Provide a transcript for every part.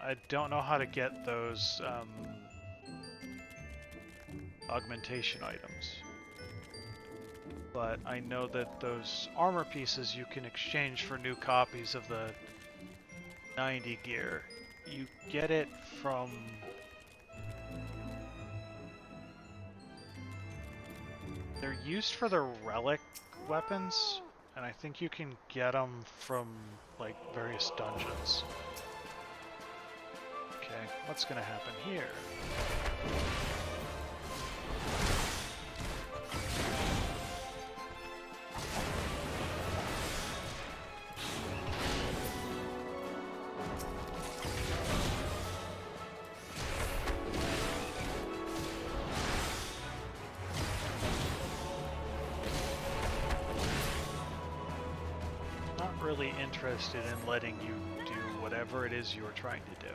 I don't know how to get those augmentation items, but I know that those armor pieces you can exchange for new copies of the 90 gear. You get it from... They're used for the relic weapons, and I think you can get them from, like, various dungeons. Okay, what's gonna happen here? Really interested in letting you do whatever it is you're trying to do.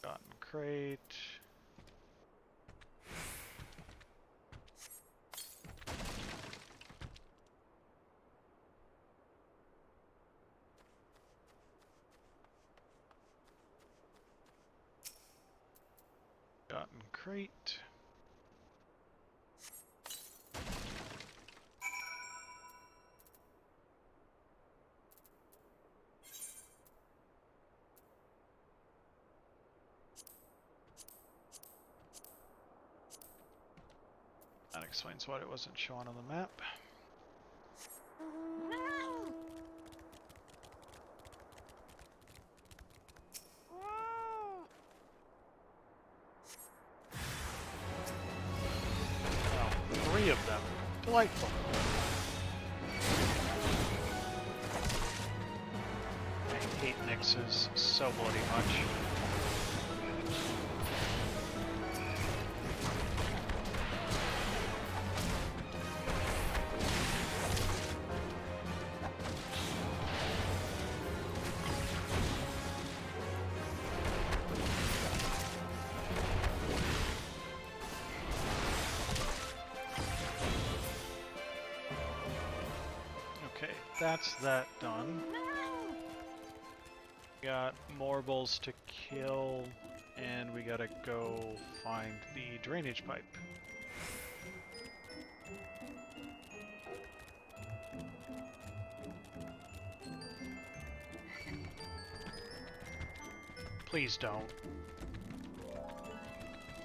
Gotten crate. Crate. That explains why it wasn't shown on the map. Of them. Delightful. I hate Nyxes so bloody much. That's that done. Got Morbles to kill, and we gotta go find the drainage pipe. Please don't.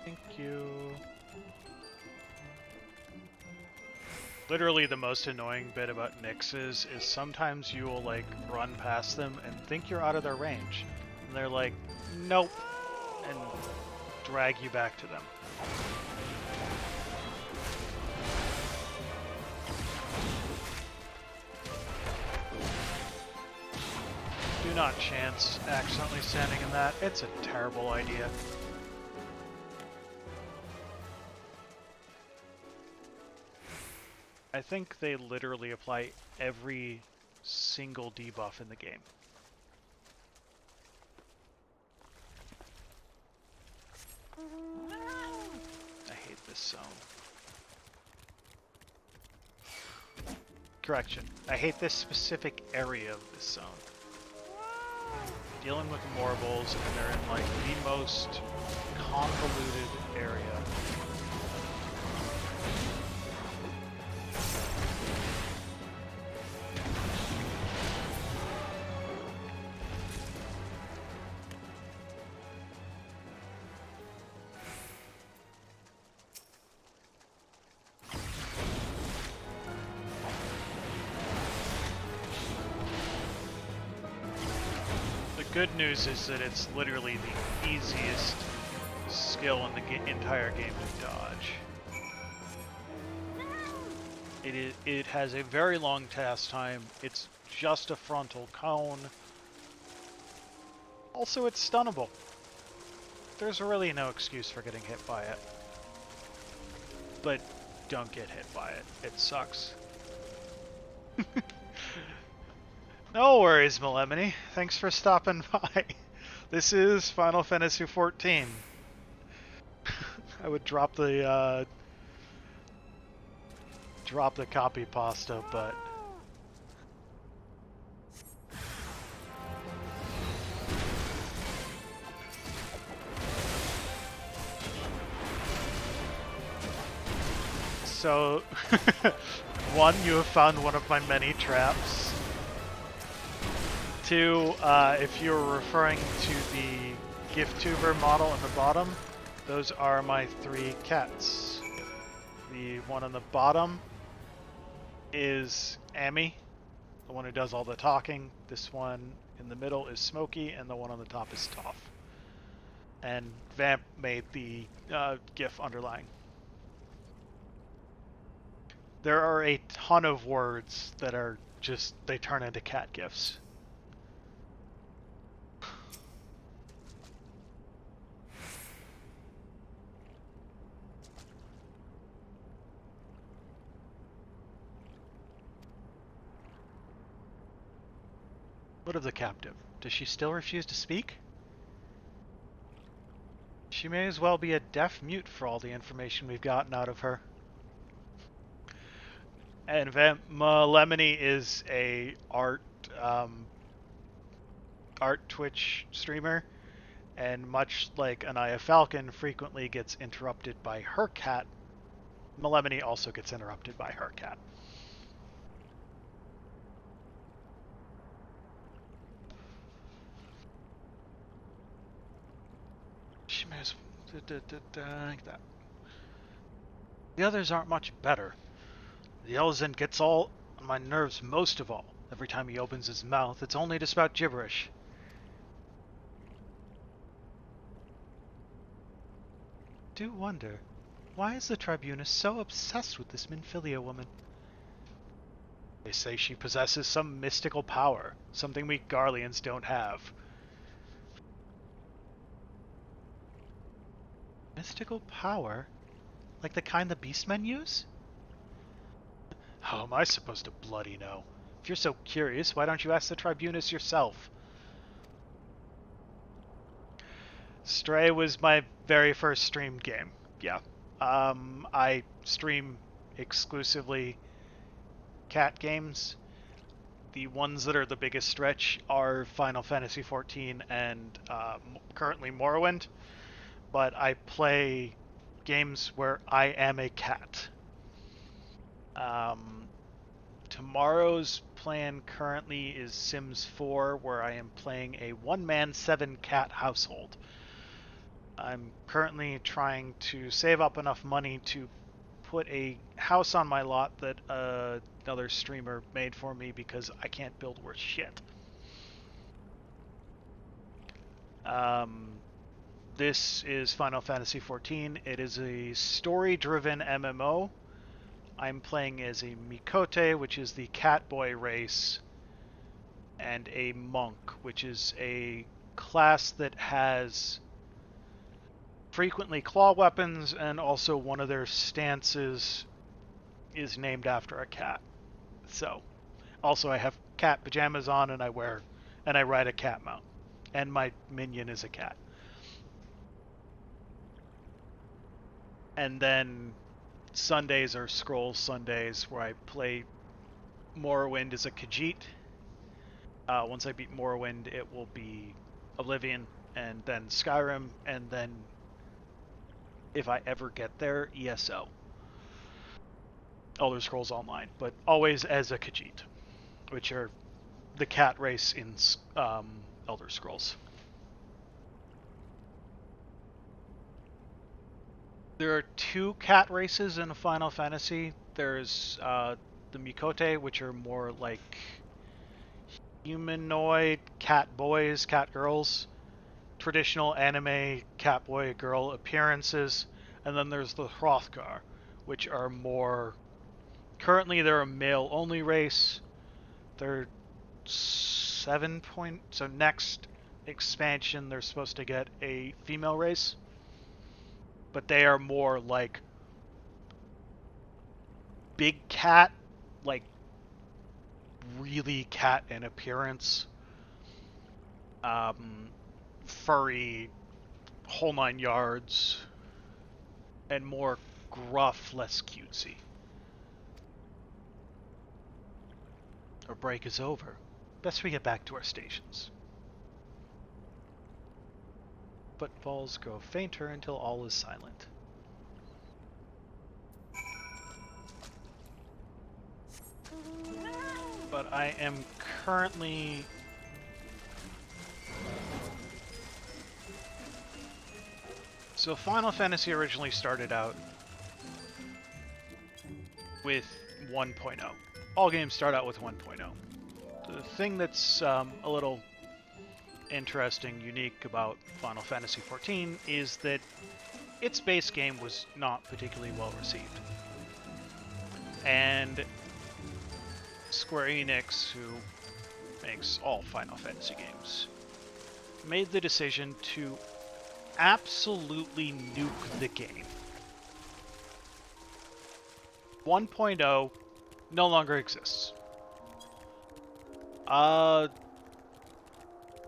Thank you. Literally the most annoying bit about Nyxes is sometimes you will like run past them and think you're out of their range. And they're like, nope, and drag you back to them. Do not chance accidentally standing in that. It's a terrible idea. I think they literally apply every single debuff in the game. I hate this zone. Correction. I hate this specific area of this zone. Dealing with Morbles, and they're in like the most convoluted area. Good news is that it's literally the easiest skill in the entire game to dodge. It has a very long task time. It's just a frontal cone. Also, it's stunnable. There's really no excuse for getting hit by it. But don't get hit by it. It sucks. No worries, Melemony. Thanks for stopping by. This is Final Fantasy XIV. I would drop the copy pasta, but so one, you have found one of my many traps. Two, if you're referring to the gift tuber model at the bottom, those are my 3 cats. The one on the bottom is Amy, the one who does all the talking. This one in the middle is Smokey, and the one on the top is Toph. And Vamp made the GIF underlying. There are a ton of words that are just, they turn into cat GIFs. What of the captive? Does she still refuse to speak? She may as well be a deaf mute for all the information we've gotten out of her. And Melemony is a art Twitch streamer, and much like Anaya Falcon frequently gets interrupted by her cat, Melemony also gets interrupted by her cat. She may as like that. The others aren't much better. The Elzen gets all on my nerves most of all. Every time he opens his mouth, it's only to spout gibberish. Do wonder, why is the Tribunus so obsessed with this Minfilia woman? They say she possesses some mystical power, something we Garleans don't have. Mystical power? Like the kind the beastmen use? How am I supposed to bloody know? If you're so curious, why don't you ask the Tribunus yourself? Stray was my very first streamed game. Yeah. I stream exclusively cat games. The ones that are the biggest stretch are Final Fantasy XIV and currently Morrowind. But I play games where I am a cat. Tomorrow's plan currently is Sims 4, where I am playing a 1-man 7-cat household. I'm currently trying to save up enough money to put a house on my lot that another streamer made for me because I can't build worth shit. This is Final Fantasy XIV. It is a story-driven MMO. I'm playing as a Miqo'te, which is the catboy race, and a monk, which is a class that has frequently claw weapons, and also one of their stances is named after a cat. So, also I have cat pajamas on, and I ride a cat mount, and my minion is a cat. And then Sundays are Scrolls Sundays, where I play Morrowind as a Khajiit. Once I beat Morrowind, it will be Oblivion, and then Skyrim, and then, if I ever get there, ESO. Elder Scrolls Online, but always as a Khajiit, which are the cat race in Elder Scrolls. There are 2 cat races in Final Fantasy. There's the Miqo'te, which are more like humanoid cat boys, cat girls, traditional anime cat boy girl appearances, and then there's the Hrothgar, which are more... Currently they're a male-only race. They're 7 point... So next expansion they're supposed to get a female race. But they are more like big cat, like really cat in appearance. Furry, whole 9 yards, and more gruff, less cutesy. Our break is over. Best we get back to our stations. Footfalls grow fainter until all is silent. But I am currently... So Final Fantasy originally started out with 1.0. All games start out with 1.0. The thing that's a little interesting, unique about Final Fantasy XIV is that its base game was not particularly well received. And Square Enix, who makes all Final Fantasy games, made the decision to absolutely nuke the game. 1.0 no longer exists.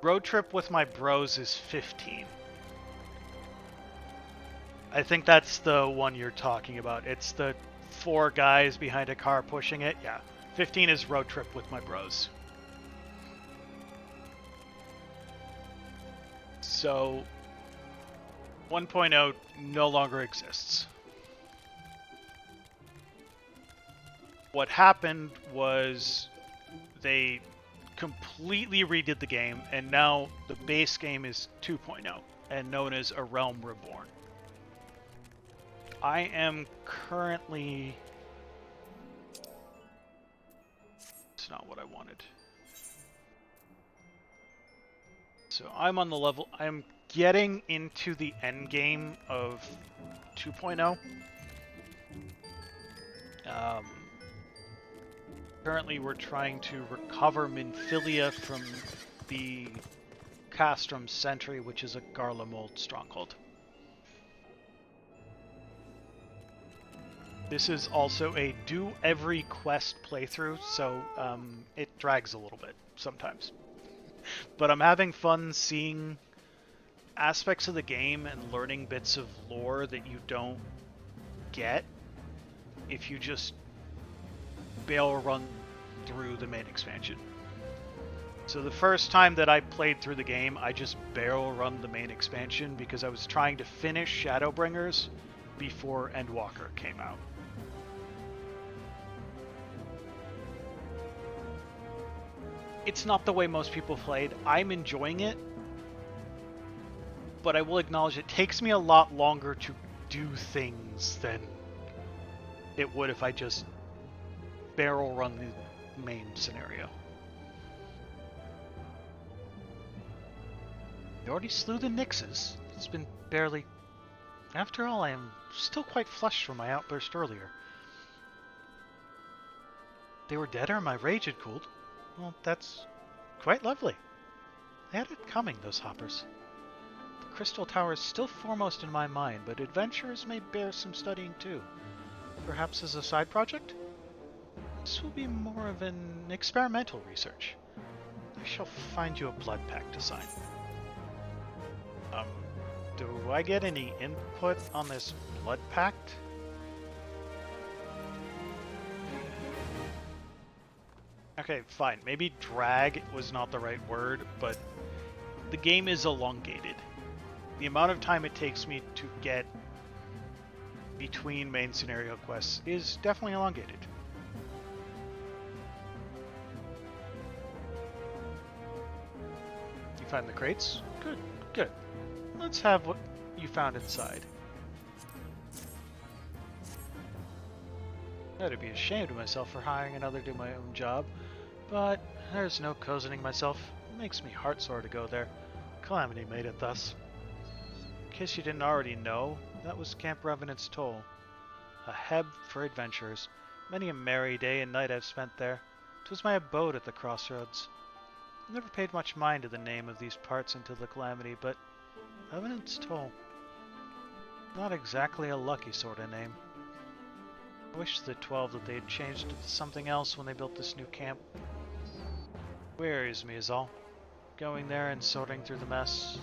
Road Trip with My Bros is 15. I think that's the one you're talking about. It's the 4 guys behind a car pushing it. Yeah. 15 is Road Trip with My Bros. So 1.0 no longer exists. What happened was they completely redid the game, and now the base game is 2.0 and known as A Realm Reborn. I am currently... It's not what I wanted. So I'm on the level... I'm getting into the end game of 2.0. Currently we're trying to recover Minfilia from the Castrum Sentry, which is a Garlemald stronghold. This is also a do every quest playthrough, so it drags a little bit sometimes. But I'm having fun seeing aspects of the game and learning bits of lore that you don't get if you just barrel run through the main expansion. So the first time that I played through the game, I just barrel run the main expansion because I was trying to finish Shadowbringers before Endwalker came out. It's not the way most people played. I'm enjoying it, but I will acknowledge it takes me a lot longer to do things than it would if I just barrel run the main scenario. You already slew the Nixes. It's been barely... After all, I am still quite flushed from my outburst earlier. They were dead or my rage had cooled. Well, that's quite lovely. They had it coming, those hoppers. The Crystal Tower is still foremost in my mind, but adventurers may bear some studying too. Perhaps as a side project? This will be more of an experimental research. I shall find you a blood pact to sign. Do I get any input on this blood pact? Okay, fine. Maybe drag was not the right word, but the game is elongated. The amount of time it takes me to get between main scenario quests is definitely elongated. You find the crates? Good, good. Let's have what you found inside. I'd be ashamed of myself for hiring another to do my own job, but there's no cozening myself. It makes me heartsore to go there. Calamity made it thus. In case you didn't already know, that was Camp Revenant's Toll. A heb for adventurers. Many a merry day and night I've spent there. 'Twas my abode at the crossroads. I never paid much mind to the name of these parts until the Calamity, but Revenant's Toll. Not exactly a lucky sort of name. I wish the 12 that they had changed it to something else when they built this new camp. Where is me is all. Going there and sorting through the mess.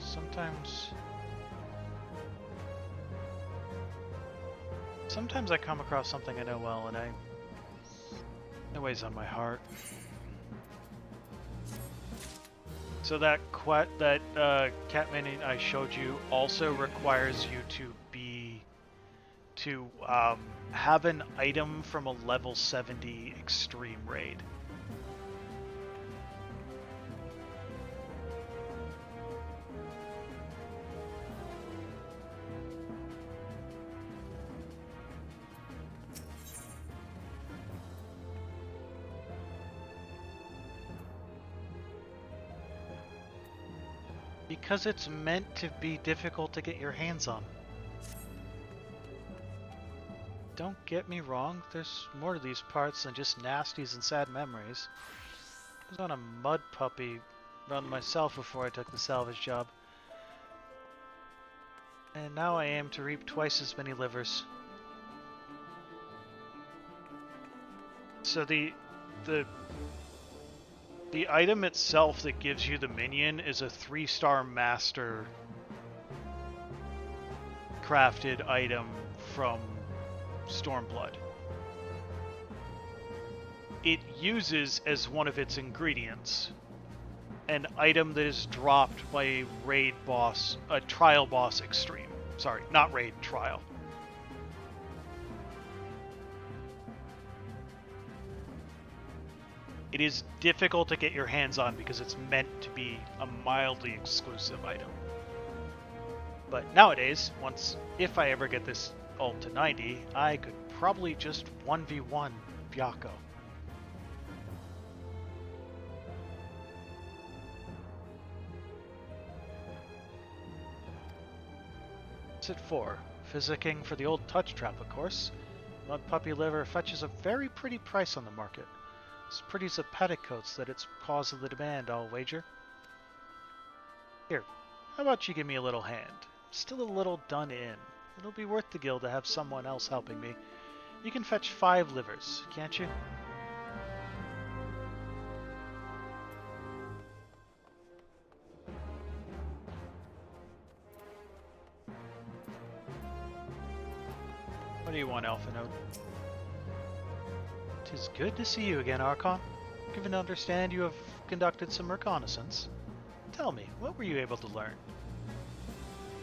Sometimes I come across something I know well and it weighs on my heart. So that cat mini I showed you also requires you to have an item from a level 70 extreme raid. Because it's meant to be difficult to get your hands on. Don't get me wrong, there's more to these parts than just nasties and sad memories. I was on a mud puppy run myself before I took the salvage job. And now I aim to reap twice as many livers. So the item itself that gives you the minion is a 3-star master crafted item from Stormblood. It uses as one of its ingredients an item that is dropped by a raid boss, a trial boss extreme. Sorry, not raid, trial. It is difficult to get your hands on because it's meant to be a mildly exclusive item. But nowadays, if I ever get this ult to 90, I could probably just 1v1 Byakko. At 4. Physicking for the old touch trap, of course. Mud puppy liver fetches a very pretty price on the market. As pretty as the petticoats that it's cause of the demand, I'll wager. Here, how about you give me a little hand? Still a little done in. It'll be worth the gil to have someone else helping me. You can fetch 5 livers, can't you? What do you want, Alphanode? 'Tis good to see you again, Archon. Given to understand you have conducted some reconnaissance. Tell me, what were you able to learn?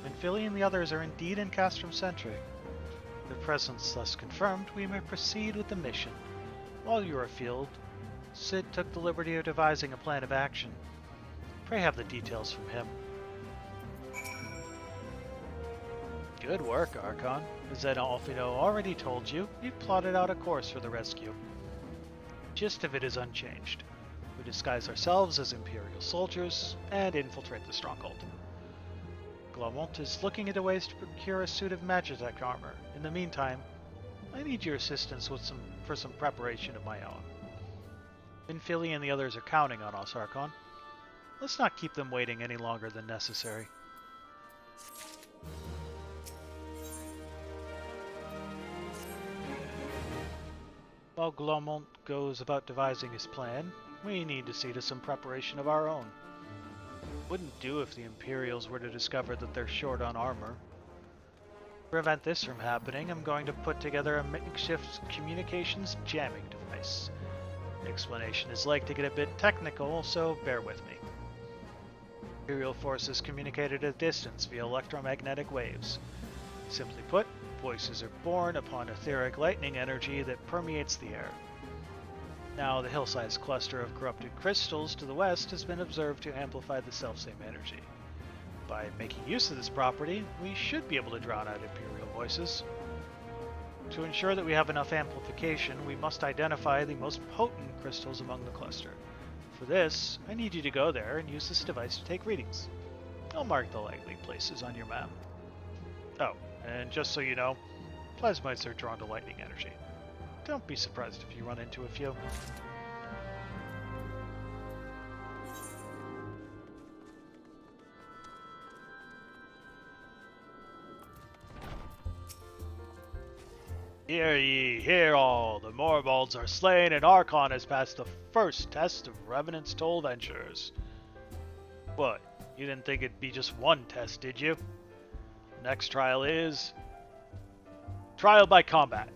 When Philly and the others are indeed in Castrum-centric. Their presence thus confirmed, we may proceed with the mission. While you are afield, Sid took the liberty of devising a plan of action. Pray have the details from him. Good work, Archon. As Alphino already told you, we've plotted out a course for the rescue. The gist of it is unchanged. We disguise ourselves as Imperial soldiers and infiltrate the stronghold. Glomont is looking into ways to procure a suit of Magitech armor. In the meantime, I need your assistance for some preparation of my own. Finfili and the others are counting on us, Archon. Let's not keep them waiting any longer than necessary. While Glomont goes about devising his plan, we need to see to some preparation of our own. Wouldn't do if the Imperials were to discover that they're short on armor. To prevent this from happening, I'm going to put together a makeshift communications jamming device. The explanation is like to get a bit technical, so bear with me. Imperial forces communicate at a distance via electromagnetic waves. Simply put, voices are born upon etheric lightning energy that permeates the air. Now, the hill-sized cluster of corrupted crystals to the west has been observed to amplify the selfsame energy. By making use of this property, we should be able to drown out Imperial voices. To ensure that we have enough amplification, we must identify the most potent crystals among the cluster. For this, I need you to go there and use this device to take readings. I'll mark the likely places on your map. Oh, and just so you know, plasmides are drawn to lightning energy. Don't be surprised if you run into a few. Hear ye, hear all, the Morbolds are slain and Archon has passed the first test of Revenant's Toll Ventures. What, you didn't think it'd be just one test, did you? Next trial is... Trial by combat.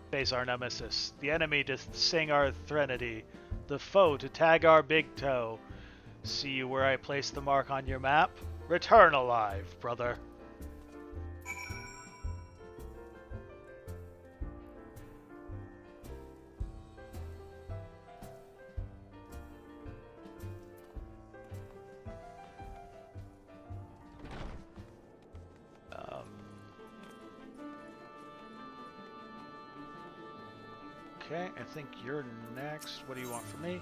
Face our nemesis, the enemy to sing our threnody, the foe to tag our big toe. See you where I place the mark on your map? Return alive, brother. Okay, I think you're next. What do you want from me?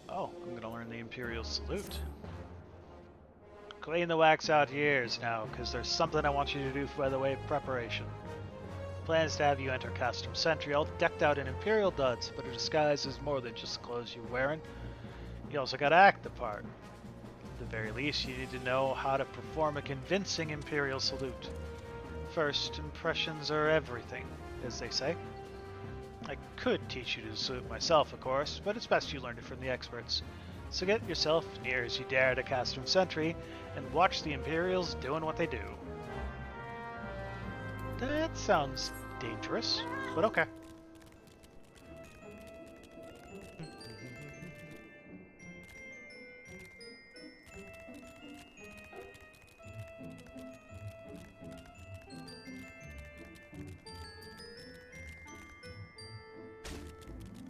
Oh, I'm gonna learn the Imperial Salute. Clean the wax out your ears now, because there's something I want you to do by the way of preparation. Plans to have you enter Castrum Sentry all decked out in Imperial duds, but a disguise is more than just the clothes you're wearing. You also gotta act the part. At the very least, you need to know how to perform a convincing Imperial Salute. First impressions are everything, as they say. I could teach you to salute myself, of course, but it's best you learned it from the experts. So get yourself near as you dare to Castrum Sentry, and watch the Imperials doing what they do. That sounds dangerous, but okay.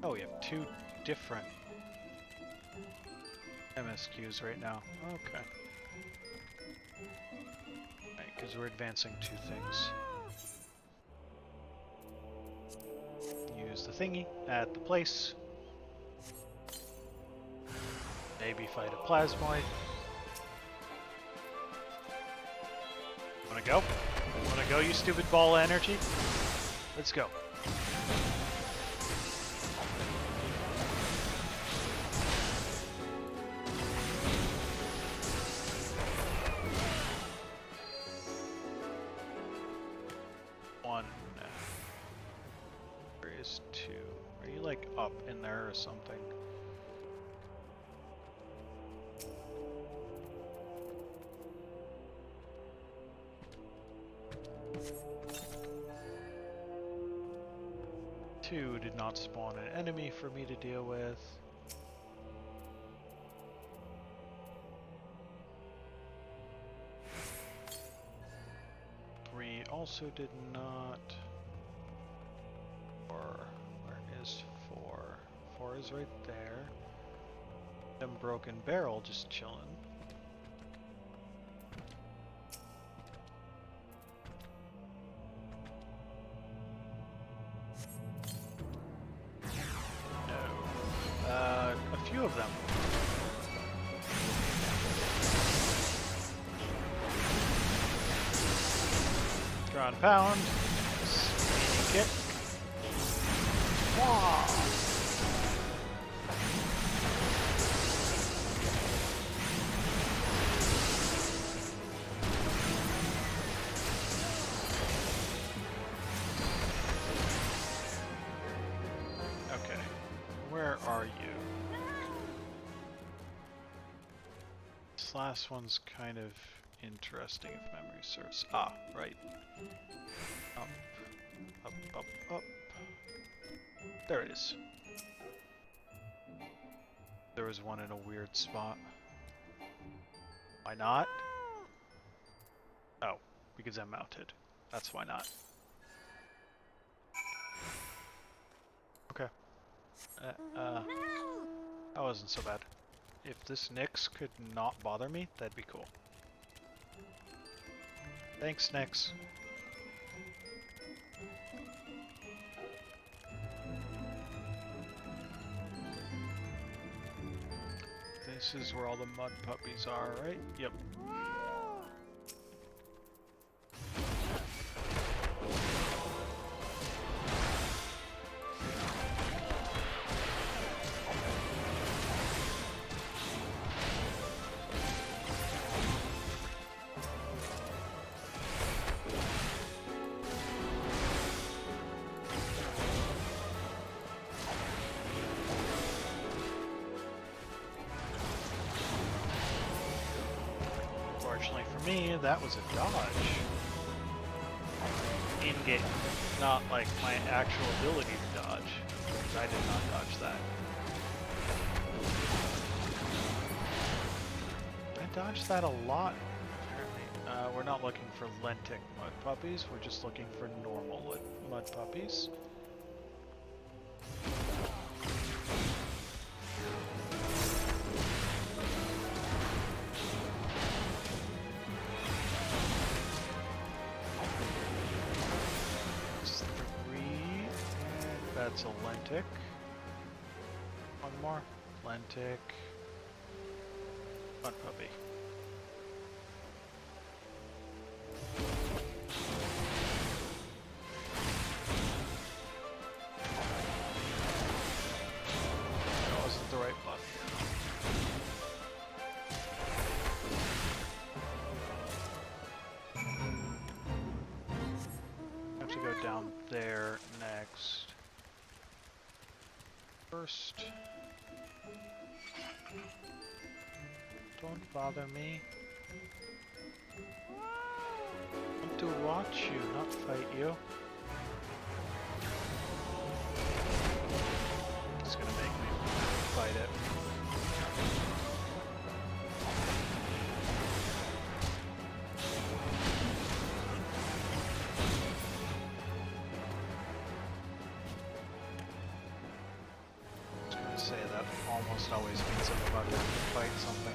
Oh, we have two different MSQs right now. Okay. Right, because we're advancing two things. Use the thingy at the place. Maybe fight a plasmoid. Wanna go? Wanna go, you stupid ball of energy? Let's go. Up in there or something. Two did not spawn an enemy for me to deal with. Three also did not. Four is right there. Them broken barrel just chilling. No. A few of them. Ground pound. Speedy kick. Wow. Last one's kind of interesting if memory serves. Ah, right. Up, up, up, up. There it is. There was one in a weird spot. Why not? Oh, because I'm mounted. That's why not. Okay. That wasn't so bad. If this Nyx could not bother me, that'd be cool. Thanks, Nyx. This is where all the mud puppies are, right? Yep. me, that was a dodge. In-game, not like my actual ability to dodge. Because I did not dodge that. I dodged that a lot, apparently. We're not looking for lentic mud puppies, we're just looking for normal mud puppies. That's a lentic. One more. Lentic. Mud puppy. That wasn't the right button. I have to go down there next. First, don't bother me. I want to watch you, not fight you. It's gonna make me fight it. Say that almost always means I'm about to fight something.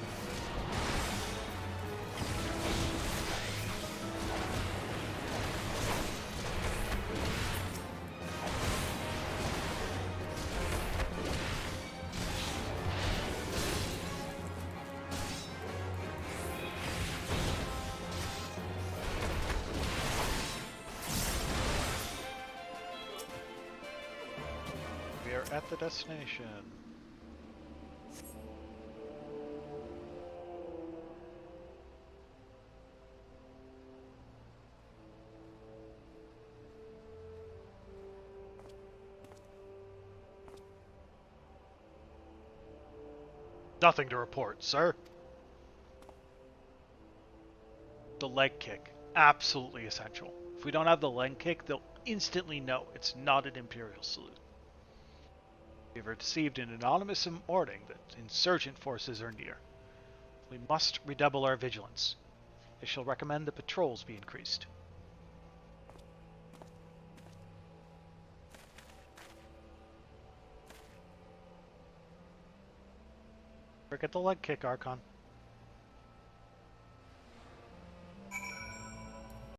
We are at the destination. Nothing to report, sir. The leg kick. Absolutely essential. If we don't have the leg kick, they'll instantly know it's not an Imperial salute. We've received an anonymous warning that insurgent forces are near. We must redouble our vigilance. I shall recommend the patrols be increased. Forget the leg kick, Archon.